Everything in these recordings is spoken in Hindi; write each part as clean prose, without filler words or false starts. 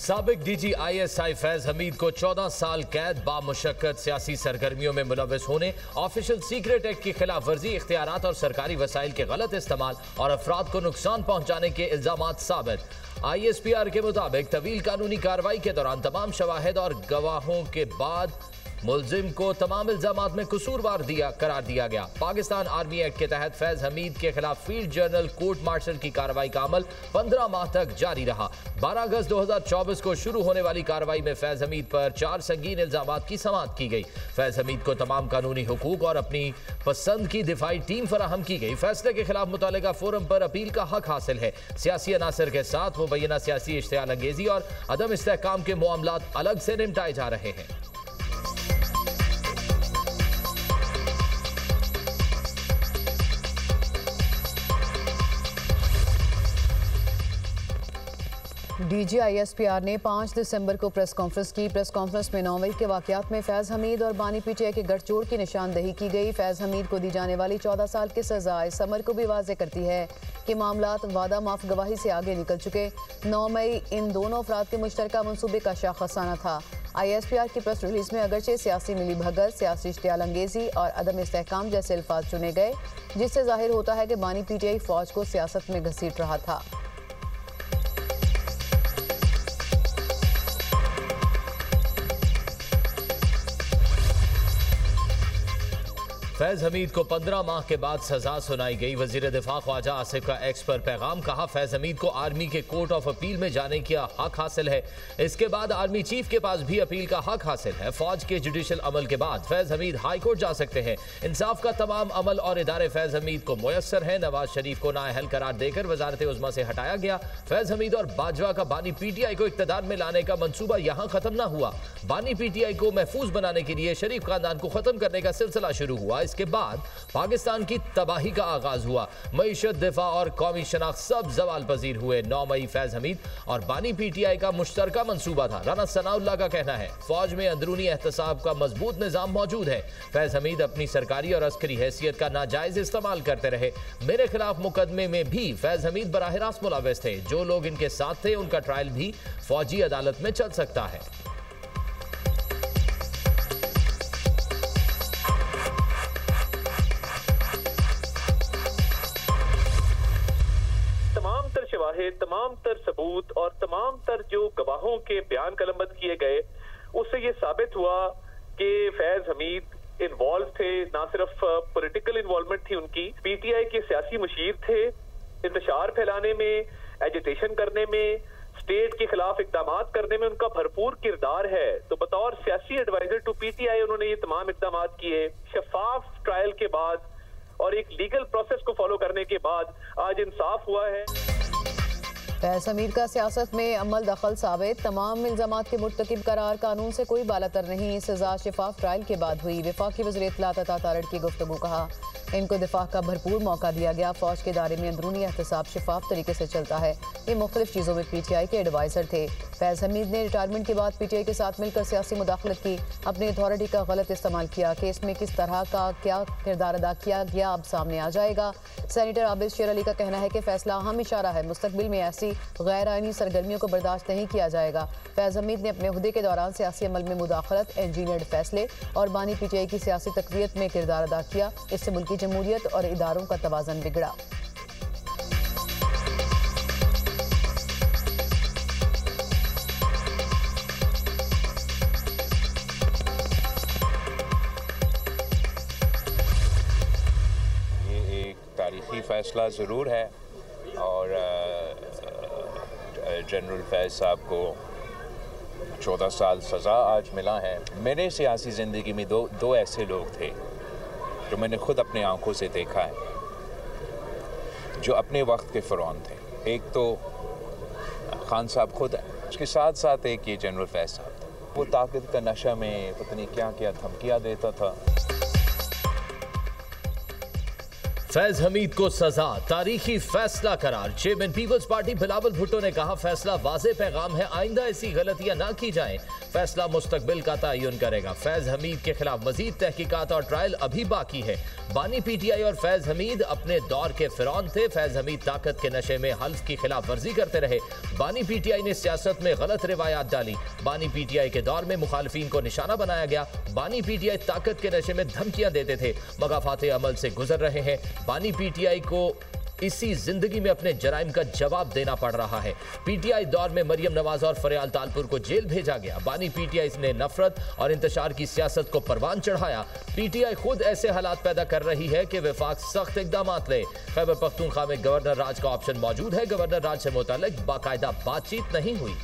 साबिक DGISI फैज हमीद को 14 साल कैद बामुशक्कत सियासी सरगर्मियों में मुलव्वस होने, ऑफिशियल सीक्रेट एक्ट की खिलाफ वर्जी, इख्तियारात और सरकारी वसाइल के गलत इस्तेमाल और अफराद को नुकसान पहुंचाने के इल्जामात साबित। ISPR के मुताबिक तवील कानूनी कार्रवाई के दौरान तमाम शवाहिद और गवाहों के बाद मुलजिम को तमाम इल्जामात में कसूरवार करार दिया गया। पाकिस्तान आर्मी एक्ट के तहत फैज हमीद के खिलाफ फील्ड जर्नल कोर्ट मार्शल की कार्रवाई का अमल 15 माह तक जारी रहा। 12 अगस्त 2024 को शुरू होने वाली कार्रवाई में फैज हमीद पर 4 संगीन इल्जामात की समाअत की गई। फैज हमीद को तमाम कानूनी हुकूक और अपनी पसंद की दिफाई टीम फराहम की गई। फैसले के खिलाफ मुतल्लिका फोरम पर अपील का हक हासिल है। सियासी अनासर के साथ मुबैना सियासी इश्तियाल अंगेजी और अदम इस्तेहकाम के मामलात अलग से निपटाए जा रहे हैं। DGISPR ने 5 दिसंबर को प्रेस कॉन्फ्रेंस की। प्रेस कॉन्फ्रेंस में 9 मई के वाकयात में फैज़ हमीद और बानी PTI के गठजोड़ की निशानदही की गई। फैज़ हमीद को दी जाने वाली 14 साल की सज़ा इस अमर को भी वाज़े करती है कि मामलात वादा माफ गवाही से आगे निकल चुके। 9 मई इन दोनों अफराद के मुश्तरका मनसूबे का शाखसाना था। ISPR की प्रेस रिलीज में अगरचे सियासी मिली भगत, सियासी इश्तियाल अंगेजी और अदम इस्तेहकाम जैसे अल्फाज चुने गए, जिससे जाहिर होता है कि बानी PTI फौज को सियासत में घसीट रहा था। फैज हमीद को 15 माह के बाद सजा सुनाई गई। वजीर दिफा ख्वाजा आसिफ का एक्स पर पैगाम, कहा फैज हमीद को आर्मी के कोर्ट ऑफ अपील में जाने का हक हासिल है। इसके बाद आर्मी चीफ के पास भी अपील का हक हासिल है। फौज के जुडिशल अमल के बाद फैज हमीद हाई कोर्ट जा सकते हैं। इंसाफ का तमाम अमल और इदारे फैज हमीद को मुयसर है। नवाज शरीफ को नाअहल करार देकर वजारत उज़्मा से हटाया गया। फैज हमीद और बाजवा का बानी PTI को इक़्तिदार में लाने का मंसूबा यहाँ खत्म न हुआ। बानी PTI को महफूज बनाने के लिए शरीफ खानदान को खत्म करने का सिलसिला शुरू हुआ। इसके बाद पाकिस्तान की तबाही का आगाज हुआ। मईशत, दिफा और कौमी शनाख्त सब जवाल पजीर हुए। 9 मई फैज हमीद और बानी PTI का मुश्तरका मंसूबा था। राना सनाउल्लाह का कहना है फौज में अंदरूनी एहतसाब का मजबूत निजाम मौजूद है। फैज हमीद अपनी सरकारी और अस्करी हैसियत का नाजायज इस्तेमाल करते रहे। मेरे खिलाफ मुकदमे में भी फैज हमीद बराह रास्त मुलव्वस थे। जो लोग इनके साथ थे उनका ट्रायल भी फौजी अदालत में चल सकता है। तमाम तर सबूत और तमाम तर जो गवाहों के बयान कलमबंद किए गए, उससे ये साबित हुआ कि फैज हमीद इन्वॉल्व थे। ना सिर्फ पॉलिटिकल इन्वॉल्वमेंट थी उनकी, PTI के सियासी मुशीर थे, इंतशार फैलाने में, एजिटेशन करने में, स्टेट के खिलाफ इकदाम करने में उनका भरपूर किरदार है। तो बतौर सियासी एडवाइजर टू PTI उन्होंने ये तमाम इकदाम किए। शफाफ ट्रायल के बाद और एक लीगल प्रोसेस को फॉलो करने के बाद आज इंसाफ हुआ है। फैज हमीद का सियासत में अमल दखल साबित, तमाम इल्जामात के मुर्तकिब करार, कानून से कोई बालातर नहीं। सजा शफाफ ट्रायल के बाद हुई। वफाकी वज़ीर इत्तलात अता तारड़ की गुफ्तगू, कहा इनको दिफा का भरपूर मौका दिया गया। फौज के दायरे में अंदरूनी एहतसाब शफाफ तरीके से चलता है। ये मुख्तलिफ चीज़ों में PTI के एडवाइज़र थे। फैज हमीद ने रिटायरमेंट के बाद PTI के साथ मिलकर सियासी मुदाखलत की, अपनी अथॉरिटी का गलत इस्तेमाल किया। केस में किस तरह का क्या किरदार अदा किया गया अब सामने आ जाएगा। सेनेटर आबिद शेर अली का कहना है कि फैसला अहम इशारा है। मुस्तकबिल में ऐसी गैर आईनी सरगर्मियों को बर्दाश्त नहीं किया जाएगा। फैज हमीद ने अपने हुदे के दौरान सियासी अमल में मुदाखलत, इंजीनियर्ड फैसले और बानी PTI की सियासी तकवियत में किरदार अदा किया। इससे मुल्की जमहूरियत और इदारों का तवाज़न बिगड़ा। ये एक तारीखी फैसला ज़रूर है और जनरल फैज़ साहब को 14 साल सज़ा आज मिला है। मेरे सियासी ज़िंदगी में दो ऐसे लोग थे जो मैंने खुद अपने आंखों से देखा है, जो अपने वक्त के फ़िरौन थे। एक तो खान साहब खुद है, उसके साथ साथ एक ये जनरल फैज़ साहब था। वो ताकत का नशा में पता नहीं क्या क्या धमकियाँ देता था। फैज हमीद को सजा, तारीखी फैसला करार। Chairman People's Party Bilawal Bhutto ने कहा, फैसला वाज़े पैगाम है, आइंदा ऐसी गलतियां ना की जाएं। फैसला मुस्तकबिल का तयन करेगा। फैज हमीद के खिलाफ मजीद तहकीकात और ट्रायल अभी बाकी है। बानी पीटीआई और फैज हमीद अपने दौर के फिरौन थे। फैज हमीद ताकत के नशे में हल्फ की खिलाफ वर्जी करते रहे। बानी पीटीआई ने सियासत में गलत रिवायात डाली। बानी पीटीआई के दौर में मुखालिफिन को निशाना बनाया गया। बानी पीटीआई ताकत के नशे में धमकियां देते थे। मगाफाते अमल से गुजर रहे हैं। बानी पीटीआई को इसी जिंदगी में अपने जराइम का जवाब देना पड़ रहा है। पीटीआई दौर में मरियम नवाज और फरियाल तालपुर को जेल भेजा गया। बानी पीटीआई ने नफरत और इंतशार की सियासत को परवान चढ़ाया। पीटीआई खुद ऐसे हालात पैदा कर रही है कि वफाक सख्त इकदाम ले। खैबर पख्तूनख्वा में गवर्नर राज का ऑप्शन मौजूद है। गवर्नर राज से मुतालिक बाकायदा बातचीत नहीं हुई।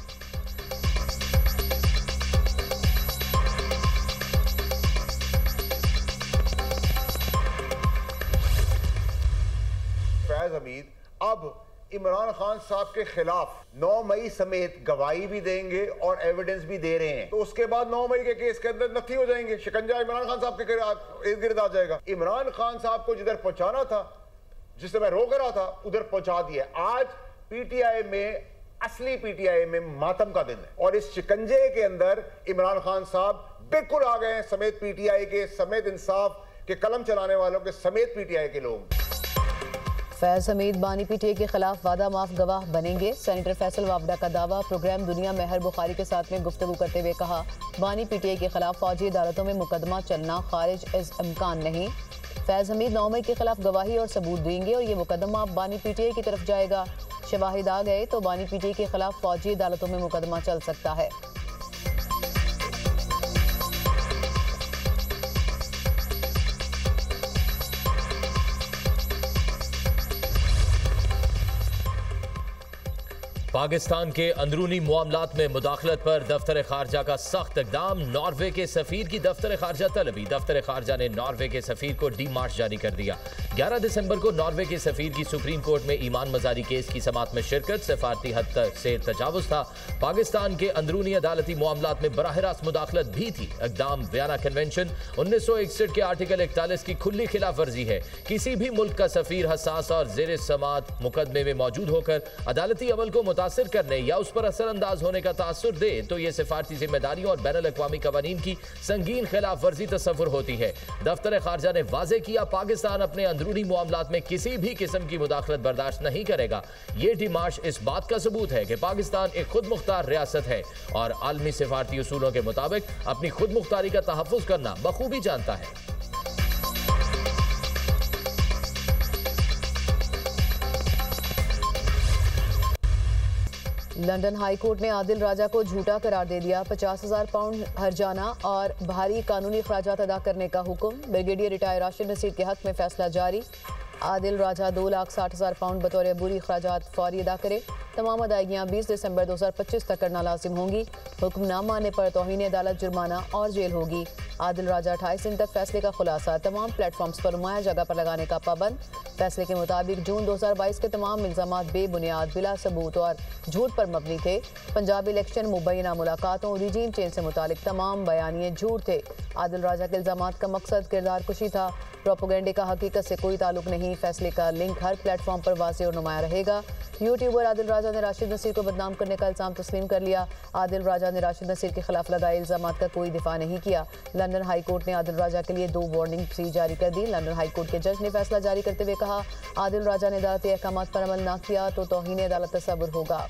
फैज हमीद अब इमरान खान साहब के खिलाफ 9 मई समेत गवाही भी देंगे और एविडेंस भी दे रहे हैं। तो उसके बाद 9 मई के केस के अंदर नफी हो जाएंगे। शिकंजा इमरान खान साहब के इर्द गिर्द आ जाएगा। इमरान खान साहब को जिधर पहुंचाना था, जिससे मैं रोक रहा था, उधर पहुंचा दिया। आज पीटीआई में, असली पीटीआई में मातम का दिन है और इस शिकंजे के अंदर इमरान खान साहब बिल्कुल आ गए हैं, समेत पीटीआई के, समेत इंसाफ के कलम चलाने वालों के, समेत पीटीआई के लोग। फैज हमीद बानी पीटीआई के खिलाफ वादा माफ गवाह बनेंगे। सेनेटर फैसल वावडा का दावा। प्रोग्राम दुनिया मेहर बुखारी के साथ में गुफ्तगू करते हुए कहा, बानी पीटीआई के खिलाफ फौजी अदालतों में मुकदमा चलना खारिज इस इम्कान नहीं। फैज हमीद 9 मई के खिलाफ गवाही और सबूत देंगे और ये मुकदमा बानी पीटीआई की तरफ जाएगा। शवाहिद आ गए तो बानी पीटीआई के खिलाफ फौजी अदालतों में मुकदमा चल सकता है। पाकिस्तान के अंदरूनी मामलात में मुदाखलत पर दफ्तर खारजा का सख्त इकदाम। नॉर्वे के सफीर की दफ्तर खारजा तलबी। दफ्तर खारजा ने नॉर्वे के सफीर को डीमार्च जारी कर दिया। 11 दिसंबर को नॉर्वे के सफीर की सुप्रीम कोर्ट में ईमान मजारी केस की समाअत में शिरकत सफारती हद तक से तजावुज था। पाकिस्तान के अंदरूनी अदालती मामलात में बराह रास्त मुदाखलत भी थी। इकदाम वियना कन्वेंशन 1961 के आर्टिकल 41 की खुली खिलाफ वर्जी है। किसी भी मुल्क का सफीर हसास और जेर समाअत मुकदमे में मौजूद होकर अदालती अमल को मुतासिर करने या उस पर असरअंदाज होने का तासुर दे तो यह सिफारती जिम्मेदारियों और बैनुल अक़वामी कवानीन की संगीन खिलाफ वर्जी तस्वुर होती है। दफ्तर खारजा ने वाज़े किया, पाकिस्तान अपने अंदरूनी मामलात में किसी भी किस्म की मुदाखलत बर्दाश्त नहीं करेगा। ये डिमार्च इस बात का सबूत है कि पाकिस्तान एक खुद मुख्तार रियासत है और आलमी सिफारती उसूलों के मुताबिक अपनी खुद मुख्तारी का तहफ़्फ़ुज़ करना बखूबी जानता है। लंदन हाई कोर्ट ने आदिल राजा को झूठा करार दे दिया। 50,000 पाउंड हर्जाना और भारी कानूनी खर्चात अदा करने का हुक्म। ब्रिगेडियर रिटायर राशिद नसीर के हक में फैसला जारी। आदिल राजा 2,60,000 पाउंड बतौर अबूरी खर्चात फौरी अदा करे। तमाम अदायगियाँ 20 दिसंबर 2025 तक करना लाजिम होंगी। हुक्म न मानने पर तौहीन अदालत, जुर्माना और जेल होगी। आदिल राजा 28 दिन तक फैसले का खुलासा तमाम प्लेटफॉर्म्स पर नुमाया जगह पर लगाने का पाबंद। फैसले के मुताबिक जून 2022 के तमाम इल्जामात बेबुनियाद, बिला सबूत और झूठ पर मबनी थे। पंजाब इलेक्शन, मुबैना मुलाकातों, रिजीम चेंज से मुतालिक तमाम बयानिए झूठ थे। आदिल राजा के इल्जामात का मकसद किरदार कुशी था। प्रोपोगेंडे का हकीकत से कोई ताल्लुक नहीं। फैसले का लिंक हर प्लेटफॉर्म पर वाज़ेह और नुमाया रहेगा। यूट्यूबर आदिल राजा ने राशिद नसीर को बदनाम करने का इल्ज़ाम तस्लीम कर लिया। आदिल राजा ने राशिद नसीर के खिलाफ लगाए इल्ज़ामात का कोई दिफा नहीं किया। लंदन हाई कोर्ट ने आदिल राजा के लिए 2 वार्निंग सी जारी कर दी। लंदन हाई कोर्ट के जज ने फैसला जारी करते हुए कहा, आदिल राजा ने अदालती अहकामात पर अमल न किया तो तौहीन अदालत तस्वुर होगा।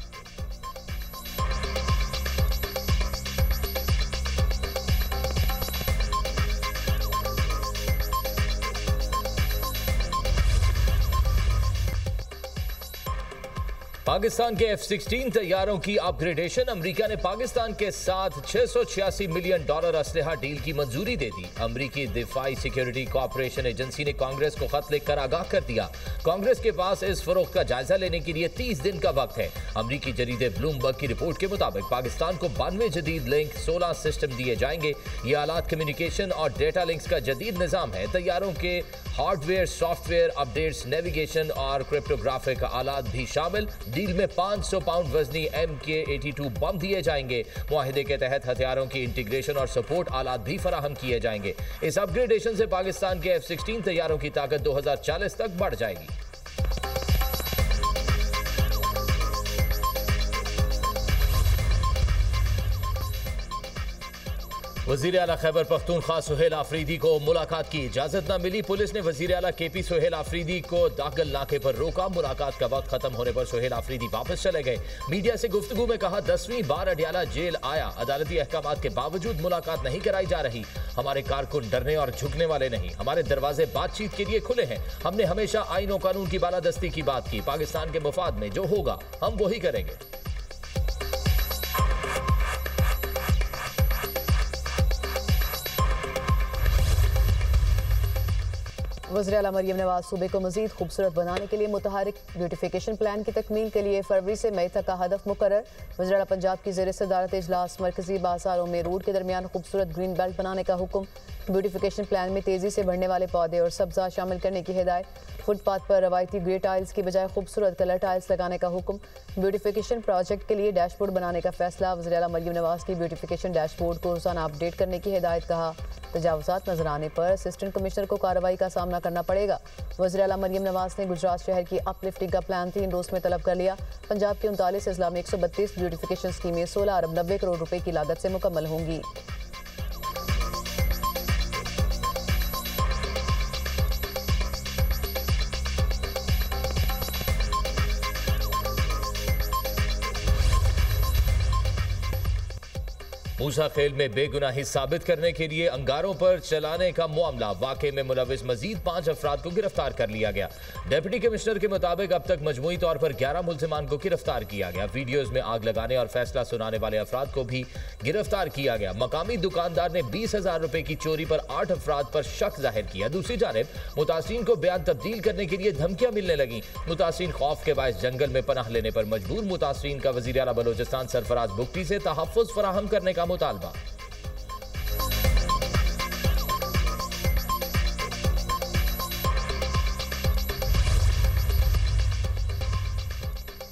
पाकिस्तान के F-16 तैयारों की अपग्रेडेशन। अमेरिका ने पाकिस्तान के साथ $686 मिलियन असलहा डील की मंजूरी दे दी। अमेरिकी दिफाई सिक्योरिटी कोऑपरेशन एजेंसी ने कांग्रेस को खत लिखकर आगाह कर दिया। कांग्रेस के पास इस फरोख्त का जायजा लेने के लिए 30 दिन का वक्त है। अमेरिकी जरीदे ब्लूमबर्ग की रिपोर्ट के मुताबिक पाकिस्तान को 92 जदीद लिंक 16 सिस्टम दिए जाएंगे। ये आलात कम्युनिकेशन और डेटा लिंक्स का जदीद निज़ाम है। तैयारों के हार्डवेयर, सॉफ्टवेयर अपडेट्स, नेविगेशन और क्रिप्टोग्राफिक आलात भी शामिल। डील में 500 पाउंड वजनी MK-82 बम दिए जाएंगे। मुआहिदे के तहत हथियारों की इंटीग्रेशन और सपोर्ट आलात भी फराहम किए जाएंगे। इस अपग्रेडेशन से पाकिस्तान के F-16 तैयारों की ताकत 2040 तक बढ़ जाएगी। वजीर आला खैबर पख्तूनख्वा सुहेल आफरीदी को मुलाकात की इजाजत न मिली। पुलिस ने वजीर आला KP सुहेल आफरीदी को दाखिल नाके पर रोका। मुलाकात का वक्त खत्म होने पर सुहेल आफरीदी वापस चले गए। मीडिया से गुफ्तगू में कहा, 10वीं बार अडियाला जेल आया, अदालती अहकामात के बावजूद मुलाकात नहीं कराई जा रही। हमारे कारकुन डरने और झुकने वाले नहीं, हमारे दरवाजे बातचीत के लिए खुले हैं। हमने हमेशा आईन और कानून की बालादस्ती की बात की। पाकिस्तान के मुफाद में जो होगा हम वही करेंगे। वज़ीर आला मरियम नवाज सूबे को मजीद खूबसूरत बनाने के लिए मुतहरिक ब्यूटिफिकेशन प्लान की तकमील के लिए फरवरी से मई तक का हदफ मुकर्रर। वज़ीर आला पंजाब की ज़ेर सदारत इजलास मरकजी बाजारों में रोड के दरमियान खूबसूरत ग्रीन बेल्ट बनाने का हुक्म। ब्यूटिफिकेशन प्लान में तेज़ी से बढ़ने वाले पौधे और सब्ज़ा शामिल करने की हिदायत। फुटपाथ पर रवायती ग्रे टाइल्स की बजाय खूबसूरत कलर टाइल्स लगाने का हुक्म। ब्यूटिफिकेशन प्रोजेक्ट के लिए डैशबोर्ड बनाने का फैसला। वज़ीर आला मरियम नवाज की ब्यूटिफिकेशन डैशबोर्ड को रोज़ाना अपडेट करने की हिदायत। कहा, तजावुज़ात नजर आने पर असिस्टेंट कमिश्नर को कार्रवाई का सामना करना पड़ेगा। वज़ीर आला मरियम नवाज ने गुजरात शहर की अपलिफ्टिंग का प्लान 3 रोज में तलब कर लिया। पंजाब के 39 अजला में 132 ब्यूटिफिकेशन स्कीमें 16 अरब 90 करोड़ रुपए की लागत से मुकम्मल होंगी। मूसा खेल में बेगुनाही साबित करने के लिए अंगारों पर चलाने का मामला। वाकये में मुलविस मजीद 5 अफराद को गिरफ्तार कर लिया गया। डिप्टी कमिश्नर के मुताबिक अब तक मजमूई तौर पर 11 मुल्जिमान को गिरफ्तार किया गया। वीडियोज में आग लगाने और फैसला सुनाने वाले अफराद को भी गिरफ्तार किया गया। मकामी दुकानदार ने 20,000 रुपए की चोरी पर 8 अफराद पर शक जाहिर किया। दूसरी जानिब मुतासिरीन को बयान तब्दील करने के लिए धमकियां मिलने लगी। मुतासिरीन खौफ के बायस जंगल में पनाह लेने पर मजबूर। मुतासिरीन का वज़ीर आला बलोचिस्तान सरफराज बुगटी से तहफ़्फ़ुज़ फराहम करने का मुतालबा।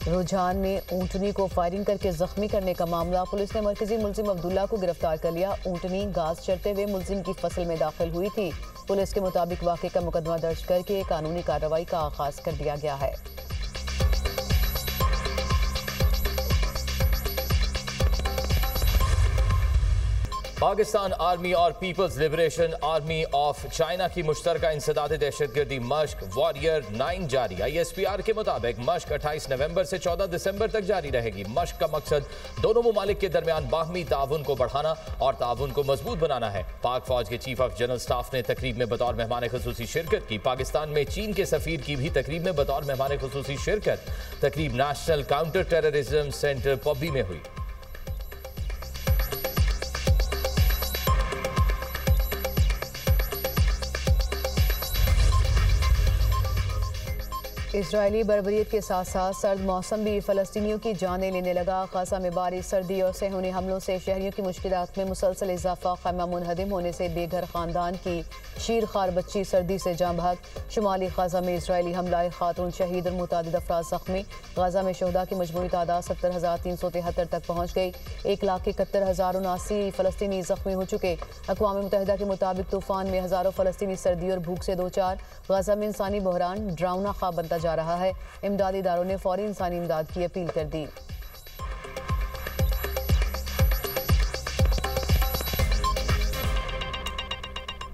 रुझान में ऊंटनी को फायरिंग करके जख्मी करने का मामला। पुलिस ने मरकजी मुल्जिम अब्दुल्ला को गिरफ्तार कर लिया। ऊंटनी घास चरते हुए मुल्जिम की फसल में दाखिल हुई थी। पुलिस के मुताबिक वाक़े का मुकदमा दर्ज करके कानूनी कार्रवाई का आगाज कर दिया गया है। पाकिस्तान आर्मी और People's Liberation Army of China की मुश्तरका इंसदाद दहशतगर्दी मश्क वॉरियर 9 जारी। ISPR के मुताबिक मश्क 28 नवंबर से 14 दिसंबर तक जारी रहेगी। मश्क का मकसद दोनों मुमालिक के दरमियान बाहमी ताउन को बढ़ाना और ताउन को मजबूत बनाना है। पाक फौज के चीफ ऑफ जनरल स्टाफ ने तकरीब में बतौर मेहमान खुसूसी शिरकत की। पाकिस्तान में चीन के सफीर की भी तकरीब में बतौर मेहमान खुसूसी शिरकत। तकरीब नेशनल काउंटर टेररिज्म सेंटर पब्बी में हुई। इजरायली बर्बरियत के साथ साथ सर्द मौसम भी फ़लस्तीनियों की जानें लेने लगा। गाज़ा में बारिश, सर्दी और सेहूनी हमलों से शहरियों की मुश्किलात में मुसलसल इजाफा। खैमा मुनहदिम होने से बेघर ख़ानदान की शीर खार बच्ची सर्दी से जाँ भाग। शुमाली गाज़ा में इजरायली हमला, खातून शहीद और मुतादिद अफराद ज़ख्मी। गाज़ा में शहदा की मजमूई तादाद 70,373 तक पहुँच गई। 1,71,079 फ़लस्तीनी ज़ख्मी हो चुके। अक़वाम मुत्तहिदा के मुताबिक तूफ़ान में हज़ारों फ़लस्तीनी सर्दी और भूख से 2-4। गाज़ा में इंसानी बहरान डरावना ख्वाब बनता जा रहा है। इमदादी इदारों ने फौरी इंसानी इमदाद की अपील कर दी।